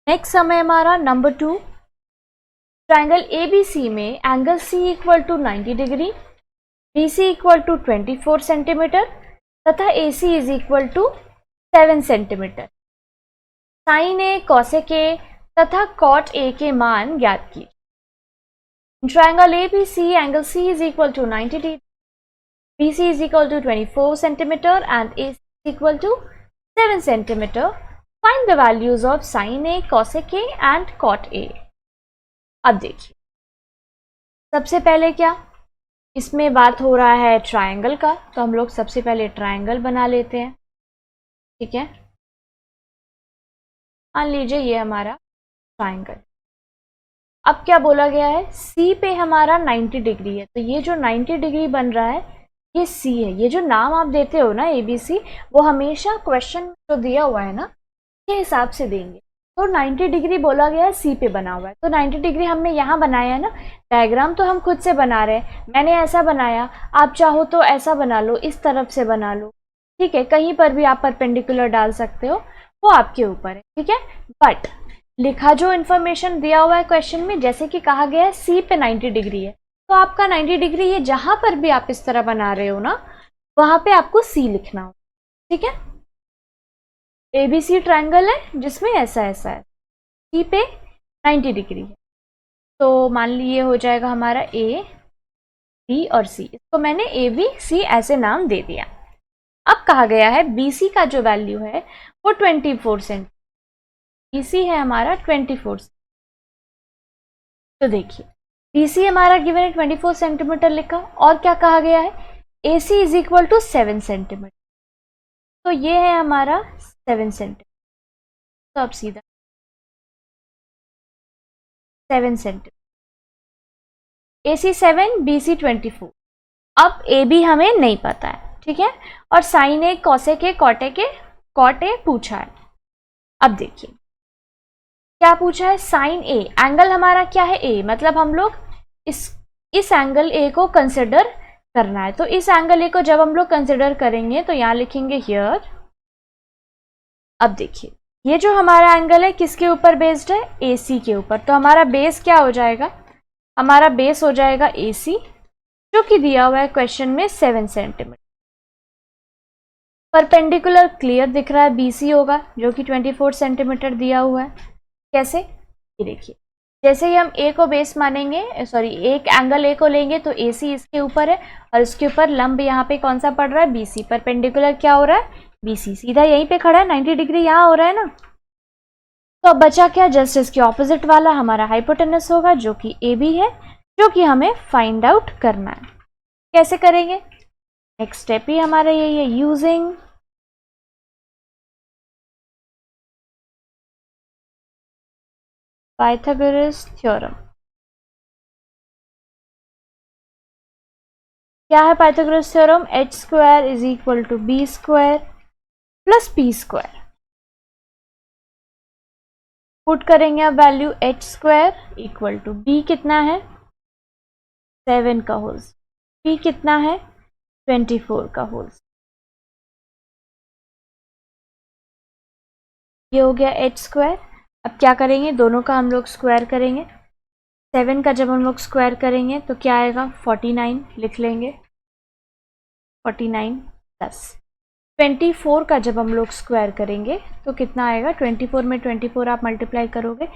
Next समय हमारा number 2, triangle ABC में angle C equal to 90 degree, BC equal to 24 centimetre तथा AC is equal to 7 centimetre. Sine A, cosec A तथा cot A के मान ज्ञात कीजिए। Triangle ABC angle C is equal to 90 degree, BC is equal to 24 centimeter and AC is equal to 7 centimeter. Find the values of sin A, cosec A and cot A. अब देखिए, सबसे पहले क्या, इसमें बात हो रहा है ट्रायंगल का, तो हम लोग सबसे पहले ट्रायंगल बना लेते हैं। ठीक है, मान लीजिए ये हमारा ट्रायंगल। अब क्या बोला गया है, C पे हमारा 90 डिग्री है, तो ये जो 90 डिग्री बन रहा है ये C है। ये जो नाम आप देते हो ना ABC, वो हमेशा क्वेश्चन जो दिया हुआ है ना के हिसाब से देंगे। तो 90 डिग्री बोला गया है, C पे बना हुआ है, तो 90 डिग्री हमने यहाँ बनाया है ना। डायग्राम तो हम खुद से बना रहे हैं, मैंने ऐसा बनाया, आप चाहो तो ऐसा बना लो, इस तरफ से बना लो। ठीक है, कहीं पर भी आप परपेंडिकुलर डाल सकते हो, वो आपके ऊपर है। ठीक है, बट लिखा जो इन्फॉर्मेशन दिया हुआ है क्वेश्चन में, जैसे कि कहा गया है C पे 90 डिग्री है, तो आपका 90 डिग्री ये जहां पर भी आप इस तरह बना रहे हो ना, वहां पे आपको C लिखना हो। ठीक है, ABC ट्रायंगल है जिसमें ऐसा ऐसा है, C पे 90 डिग्री है, तो मान लीजिए हो जाएगा हमारा A, B और C। इसको मैंने ABC ऐसे नाम दे दिया। अब कहा गया है BC का जो वैल्यू है वो 24 सेंटीमीटर, BC है हमारा 24। तो देखिए BC हमारा गिवन है 24 सेंटीमीटर लिखा, और क्या कहा गया है, AC is equal to 7 centimetre, तो ये है हमारा 7 सेंटीमीटर। तो अब सीधा 7 सेंटीमीटर, AC 7, BC 24। अब AB हमें नहीं पता है, ठीक है, और sine A, cosec A, cot A पूछा है। अब देखिए क्या पूछा है, साइन A, एंगल हमारा क्या है A, मतलब हम लोग इस एंगल A को कंसिडर करना है। तो इस एंगल A को जब हम लोग कंसिडर करेंगे तो यहां लिखेंगे हियर। अब देखिए ये जो हमारा एंगल है किसके ऊपर बेस्ड है, AC के ऊपर, तो हमारा बेस क्या हो जाएगा, हमारा बेस हो जाएगा AC, जो कि दिया हुआ है क्वेश्चन में 7 सेंटीमीटर। परपेंडिकुलर क्लियर दिख रहा है, BC होगा जो कि 24 सेंटीमीटर दिया हुआ है। कैसे, ये देखिए, जैसे ही हम A को बेस मानेंगे, एक एंगल A को लेंगे तो AC इसके ऊपर है, और इसके ऊपर लंब यहाँ पे कौन सा पड़ रहा है, BC। परपेंडिकुलर क्या हो रहा है, BC, सीधा यहीं पे खड़ा है, 90 डिग्री यहाँ हो रहा है ना। तो अब बचा क्या, जस्ट इसके ऑपोजिट वाला हमारा हाइपोटेनस होगा जो कि AB है, जो कि हमें फाइंड आउट करना है। कैसे करेंगे, नेक्स्ट स्टेप ही हमारा यही है, यूजिंग पाइथागोरस थ्योरम। क्या है Pythagoras theorem, h square is equal to b square plus p square. Put करेंगे अब value, h square equal to b कितना है 7 का होल्स, p कितना है 24 का होल्स। ये हो गया h स्क्वायर। अब क्या करेंगे, दोनों का हम लोग स्क्वायर करेंगे। 7 का जब हम लोग स्क्वायर करेंगे तो क्या आएगा, 49 लिख लेंगे, 49 प्लस 24 का जब हम लोग स्क्वायर करेंगे तो कितना आएगा, 24 में 24 आप मल्टीप्लाई करोगे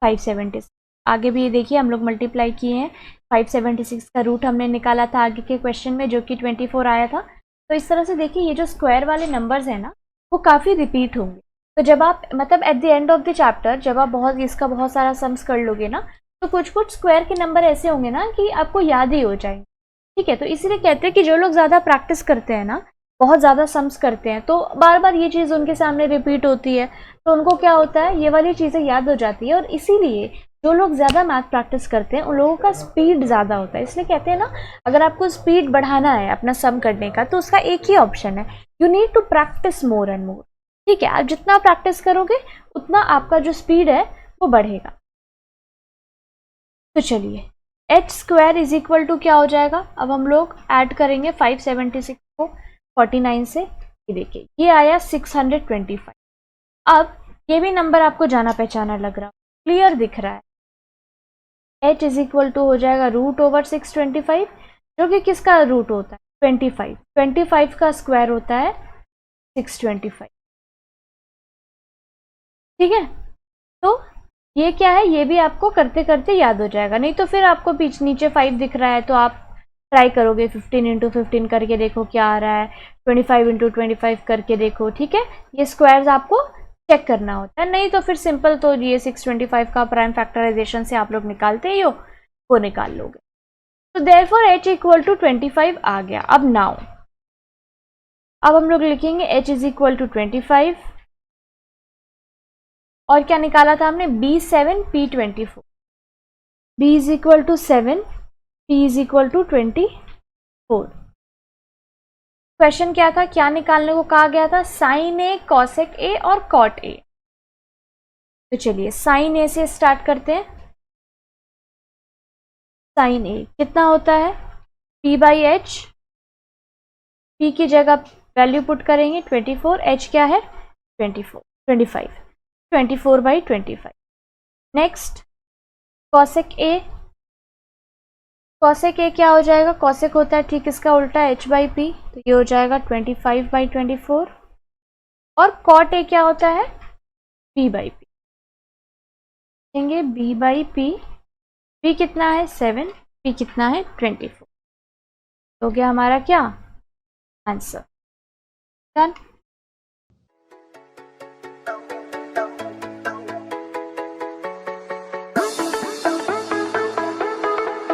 576। आगे भी ये देखिए हम लोग मल्टीप्लाई किए हैं, 576 का रूट हमने निकाला था आगे के क्वेश्चन में जो कि 24 आया था। तो इस तरह से देखिए ये जो स्क्वायर वाले नंबर्स हैं ना वो काफ़ी रिपीट होंगे। तो जब आप मतलब at the end of the chapter जब आप इसका बहुत सारा सम्स कर लोगे ना, तो कुछ कुछ स्क्वायर के नंबर ऐसे होंगे ना कि आपको याद ही हो जाएंगे। ठीक है, तो इसीलिए कहते हैं कि जो लोग ज़्यादा प्रैक्टिस करते हैं ना, बहुत ज़्यादा सम्स करते हैं, तो बार बार ये चीज़ उनके सामने रिपीट होती है, तो उनको क्या होता है, ये वाली चीज़ें याद हो जाती है। और इसीलिए जो लोग ज़्यादा मैथ प्रैक्टिस करते हैं उन लोगों का स्पीड ज़्यादा होता है। इसलिए कहते हैं ना, अगर आपको स्पीड बढ़ाना है अपना सम करने का तो उसका एक ही ऑप्शन है, you need to practice more and more. ठीक है, आप जितना प्रैक्टिस करोगे उतना आपका जो स्पीड है वो बढ़ेगा। तो चलिए h square is equal to क्या हो जाएगा, अब हम लोग ऐड करेंगे 576 को 49 से, ये देखिए ये आया 625। अब ये भी नंबर आपको जाना पहचाना लग रहा, क्लियर दिख रहा है। h इज इक्वल टू हो जाएगा √/625, जो कि किसका रूट होता है 25, 25 का स्क्वायर होता है 625। ठीक है, तो ये क्या है, ये भी आपको करते करते याद हो जाएगा। नहीं तो फिर आपको नीचे 5 दिख रहा है तो आप ट्राई करोगे 15 × 15 करके देखो क्या आ रहा है, 25 × 25 करके देखो। ठीक है, ये स्क्वायर्स आपको चेक करना होता है। नहीं तो फिर सिंपल तो ये 625 का प्राइम फैक्टराइजेशन से आप लोग निकालते ही हो, वो निकाल लोगे। तो देयरफॉर h इक्वल टू 25 आ गया। अब नाउ अब हम लोग लिखेंगे h इज इक्वल टू 25, और क्या निकाला था हमने B7 P24, B is equal to 7, P is equal to 24। Question क्या था, क्या निकालने को कहा गया था, साइन ए, कॉसेक ए और कॉट ए। तो चलिए साइन ए से स्टार्ट करते हैं। साइन ए कितना होता है P/H, P की जगह वैल्यू पुट करेंगे 24, H क्या है 25, 24/25। नेक्स्ट कॉसेक ए, कॉसेक ए क्या हो जाएगा, कॉसेक होता है ठीक इसका उल्टा H/P, तो ये हो जाएगा 25/24। और कॉट ए क्या होता है P/P, देंगे B/P, P कितना है 7, P कितना है 24। हो गया हमारा क्या आंसर, डन।